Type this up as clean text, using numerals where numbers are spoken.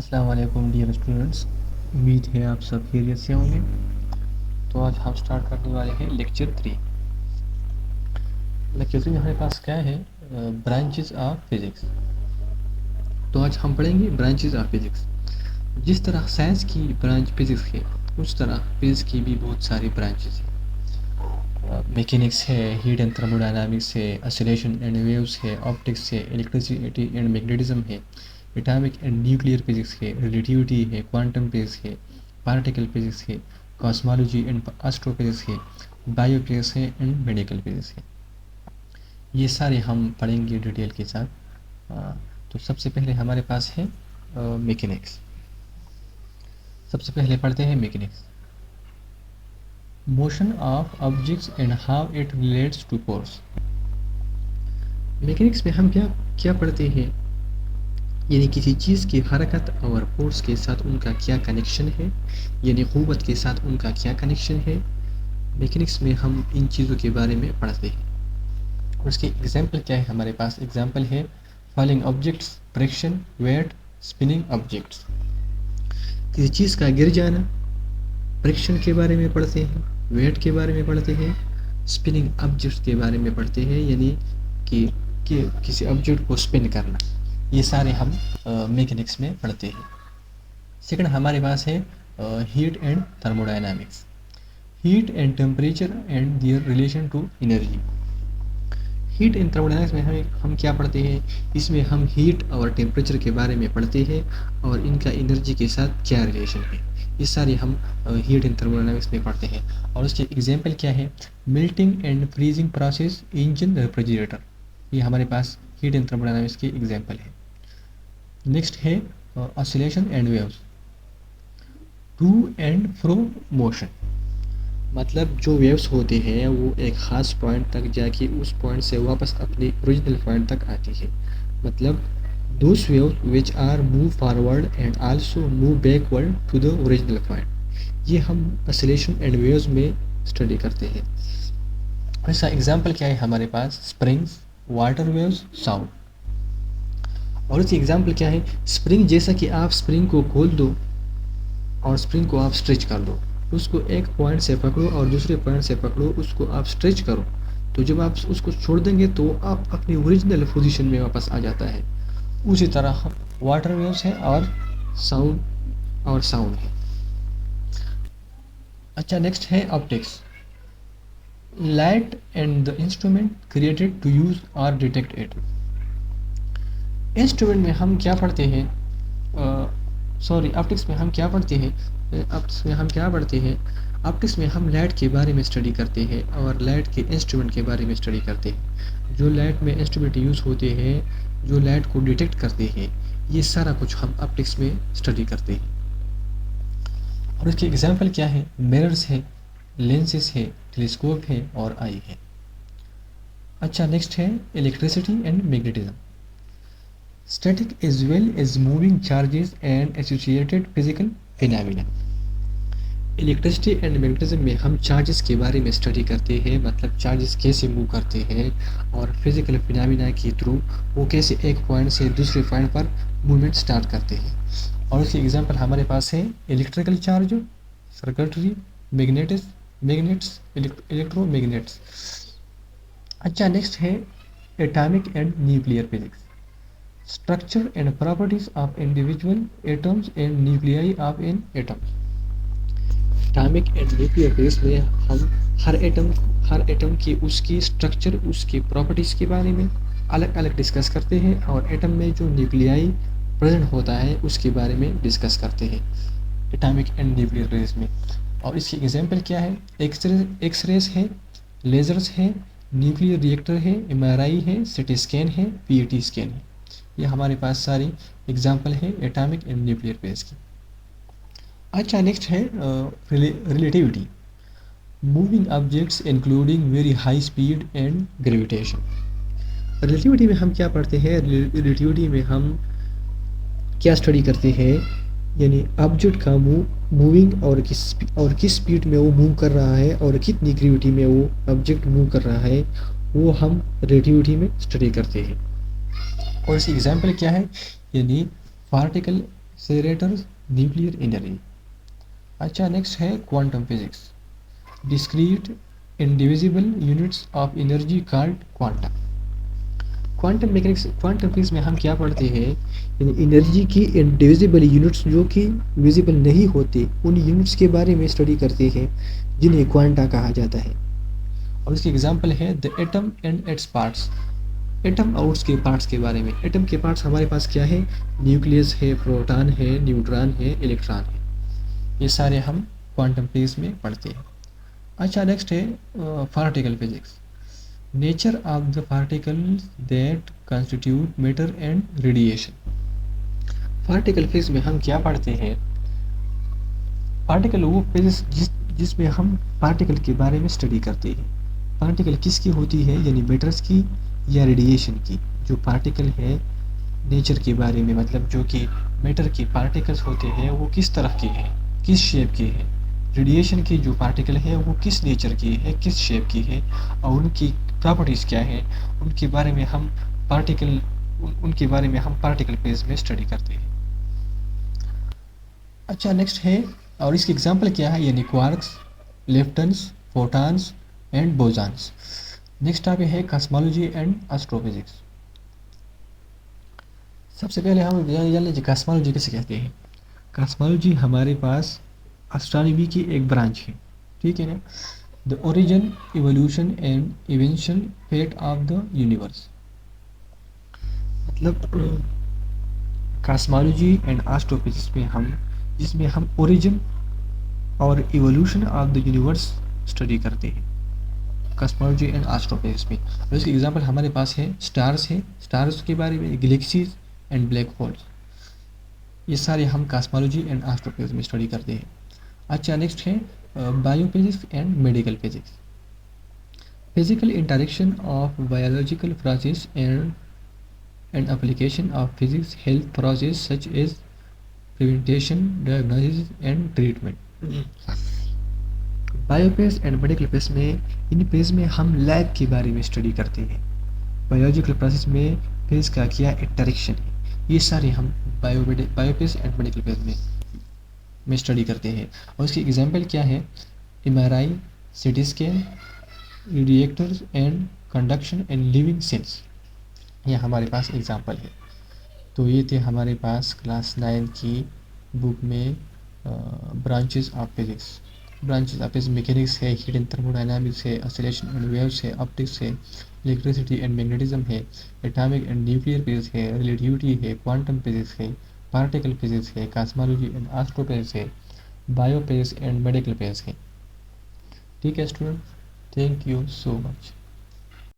अस्सलाम वालेकुम dear students, उम्मीद है आप सब खैरियत से होंगे। तो आज हम स्टार्ट करने वाले हैं लेक्चर 3 में हमारे पास क्या है, ब्रांचेस ऑफ फिज़िक्स। तो आज हम पढ़ेंगे ब्रांचेस ऑफ फिज़िक्स। जिस तरह साइंस की ब्रांच फिज़िक्स है, उस तरह फिज़िक्स की भी बहुत सारी ब्रांचेस है। मैकेनिक्स है, हीट एंड थर्मोडायनामिक्स है, ऑसिलेशन एंड वेव्स है, ऑप्टिक्स है, इलेक्ट्रिसिटी एंड मैग्नेटिज्म है, एटॉमिक एंड न्यूक्लियर फिजिक्स है, रिलेटिविटी है, क्वांटम फिजिक्स है, पार्टिकल फिजिक्स है, कॉस्मोलॉजी एंड एस्ट्रोफिजिक्स है, बायोफिजिक्स है एंड मेडिकल फिजिक्स है। ये सारे हम पढ़ेंगे डिटेल के साथ। तो सबसे पहले हमारे पास है मैकेनिक्स। सबसे पहले पढ़ते हैं mechanics. Motion of objects and how it relates to force. Mechanics में हम क्या पढ़ते हैं, यानी किसी चीज़ की हरकत और फोर्स के साथ उनका क्या कनेक्शन है, यानी क़ुव्वत के साथ उनका क्या कनेक्शन है। मैकेनिक्स में हम इन चीज़ों के बारे में पढ़ते हैं। और उसकी एग्जांपल क्या है, हमारे पास एग्जांपल है falling objects, friction, weight, spinning objects. किसी चीज़ का गिर जाना, फ्रिक्शन के बारे में पढ़ते हैं, वेट के बारे में पढ़ते हैं, स्पिनिंग ऑब्जेक्ट्स के बारे में पढ़ते हैं, यानी कि किसी ऑब्जेक्ट को स्पिन करना। ये सारे हम मैकेनिक्स में पढ़ते हैं। सेकंड हमारे पास है heat and thermodynamics. Heat and temperature and their relation to energy. Heat and thermodynamics में हम क्या पढ़ते हैं, इसमें हम हीट और टेम्परेचर के बारे में पढ़ते हैं और इनका एनर्जी के साथ क्या रिलेशन है। ये सारे हम हीट एंड थर्मोडायनामिक्स में पढ़ते हैं। और उसके एग्जाम्पल क्या है, melting and freezing process, engine, refrigerator. ये हमारे पास हीट एंड थर्मोडायनामिक्स की एग्जाम्पल है। नेक्स्ट है oscillation and waves, to and fro motion. मतलब जो वेव्स होते हैं वो एक ख़ास पॉइंट तक जाके उस पॉइंट से वापस अपने ओरिजिनल पॉइंट तक आती है। मतलब those waves which are move forward and also move backward to the original point. ये हम ऑसिलेशन एंड वेव्स में स्टडी करते हैं। ऐसा एग्जाम्पल क्या है हमारे पास, स्प्रिंग्स, वाटर वेव्स, साउंड। और इसकी एग्जाम्पल क्या है, स्प्रिंग, जैसा कि आप स्प्रिंग को खोल दो और स्प्रिंग को आप स्ट्रेच कर दो, उसको एक पॉइंट से पकड़ो और दूसरे पॉइंट से पकड़ो, उसको आप स्ट्रेच करो, तो जब आप उसको छोड़ देंगे तो आप अपनी ओरिजिनल पोजीशन में वापस आ जाता है। उसी तरह वाटर वेव्स है और साउंड है। अच्छा, नेक्स्ट है optics. Light and the instrument created to use और डिटेक्ट इट। इंस्ट्रूमेंट में हम क्या पढ़ते हैं, ऑप्टिक्स में हम क्या पढ़ते हैं, ऑप्टिक्स में हम लाइट के बारे में स्टडी करते हैं और लाइट के इंस्ट्रूमेंट के बारे में स्टडी करते हैं। जो लाइट में इंस्ट्रूमेंट यूज़ होते हैं, जो लाइट को डिटेक्ट करते हैं, ये सारा कुछ हम ऑप्टिक्स में स्टडी करते हैं। और इसके एग्जाम्पल क्या है, मिरर्स है, लेंसेज है, टेलीस्कोप है और आई है। अच्छा, नेक्स्ट है electricity and magnetism. Static as well as moving charges and associated physical phenomena। Electricity and magnetism में हम चार्जेस के बारे में स्टडी करते हैं, मतलब चार्जेस कैसे मूव करते हैं और फिजिकल फिनोमेना के थ्रू वो कैसे एक पॉइंट से दूसरे पॉइंट पर मूवमेंट स्टार्ट करते हैं। और उसकी एग्जांपल हमारे पास है electrical charge, circuitry, magnets, electromagnets. अच्छा, नेक्स्ट है atomic and nuclear physics. Structure and properties of individual atoms and nuclei of an atom। Atomic and nuclear physics में हम हर एटम की उसकी स्ट्रक्चर, उसकी प्रॉपर्टीज़ के बारे में अलग अलग डिस्कस करते हैं और एटम में जो न्यूक्लियाई प्रेजेंट होता है उसके बारे में डिस्कस करते हैं एटॉमिक एंड न्यूक्लियर फिजिक्स में। और इसकी एग्जांपल क्या है, एक्सरेज है, लेजर्स है, न्यूक्लियर रिएक्टर है, MRI है, CT स्कैन है, PET स्कैन है। ये हमारे पास सारी एग्जाम्पल है एटॉमिक एंड न्यूक्लियर फिजिक्स की। अच्छा, नेक्स्ट है relativity. Moving objects including very high speed and gravitation. Relativity में हम क्या पढ़ते हैं, रिलेटिविटी में हम क्या स्टडी करते हैं, यानी ऑब्जेक्ट का मूविंग और किस स्पीड में वो मूव कर रहा है और कितनी ग्रेविटी में वो ऑब्जेक्ट मूव कर रहा है, वो हम रिलेटिविटी में स्टडी करते हैं। और इसकी एग्जाम्पल क्या है, यानी पार्टिकल एक्सेलरेटर्स, न्यूक्लियर एनर्जी। अच्छा, नेक्स्ट है quantum physics, discrete indivisible units of energy called quanta. Quantum mechanics, quantum physics में हम क्या पढ़ते हैं, एनर्जी की इंडिविजिबल यूनिट्स जो कि विजिबल नहीं होती, उन यूनिट्स के बारे में स्टडी करते हैं जिन्हें क्वांटा कहा जाता है। और इसकी एग्जांपल है the atom and its parts. Atom और उसके पार्ट्स के बारे में, एटम के पार्ट्स हमारे पास क्या है, न्यूक्लियस है, प्रोटॉन है, न्यूट्रॉन है, इलेक्ट्रॉन है। ये सारे हम क्वांटम फिजिक्स में पढ़ते हैं। अच्छा, नेक्स्ट है particle physics, nature of the particles that constitute matter and radiation. Particle physics में हम क्या पढ़ते हैं, पार्टिकल वो फिजिक्स जिसमें हम पार्टिकल के बारे में स्टडी करते हैं। पार्टिकल किसकी होती है, यानी मैटर्स की या रेडिएशन की। जो पार्टिकल है नेचर के बारे में, मतलब जो कि मैटर के पार्टिकल्स होते हैं वो किस तरह के हैं, किस शेप के हैं। रेडिएशन की जो पार्टिकल है वो किस नेचर की है, किस शेप की है, और उनकी प्रॉपर्टीज़ क्या है, उनके बारे में हम पार्टिकल फिजिक्स में स्टडी करते हैं। अच्छा, नेक्स्ट है, और इसकी एग्जांपल क्या है, यानी quarks, leptons, photons and bosons. Next topic है कॉस्मोलॉजी एंड एस्ट्रोफिजिक्स। सबसे पहले हम जान लीजिए कॉस्मोलॉजी किसे कहते हैं। कॉस्मोलॉजी हमारे पास एस्ट्रोनॉमी की एक ब्रांच है, ठीक है ना। The origin, evolution and eventual fate of the universe. मतलब कॉस्मोलॉजी एंड एस्ट्रोफिजिक्स में जिसमें हम ओरिजिन और evolution of the universe study करते हैं, कॉस्मोलॉजी एंड एस्ट्रोफिजिक्स में। और इसके एग्जांपल हमारे पास है स्टार्स के बारे में, गैलेक्सीज एंड ब्लैक होल्स। ये सारे हम कॉस्मोलॉजी एंड एस्ट्रोफिजिक्स में स्टडी करते हैं। अच्छा, नेक्स्ट है biophysics and medical physics, physical interaction of biological process and application of physics health process such as preventation, diagnosis and treatment. Biophysics and medical physics में, in physics में हम lab के बारे में स्टडी करते हैं। बायोलॉजिकल प्रोसेस में physics का क्या इंटरेक्शन है, ये सारे हम बायोफिजिक्स एंड मेडिकल फिजिक्स में स्टडी करते हैं। और उसकी एग्जांपल क्या है, MRI, CT scan, reactors and conduction and living cells. ये हमारे पास एग्जांपल है। तो ये थे हमारे पास क्लास 9 की बुक में branches of physics. Branches of physics mechanics है, हीट एंड थर्मोडायनामिक्स है, ऑसिलेशन एंड वेव्स है, ऑप्टिक्स है, इलेक्ट्रिसिटी एंड मैग्नेटिज्म है, एटॉमिक एंड न्यूक्लियर फिजिक्स है, रिलेटिविटी है, क्वांटम फिजिक्स है, पार्टिकल फिजिक्स है, कॉस्मोलॉजी एंड एस्ट्रोफिजिक्स है, bio physics and medical physics है। ठीक है student, thank you so much.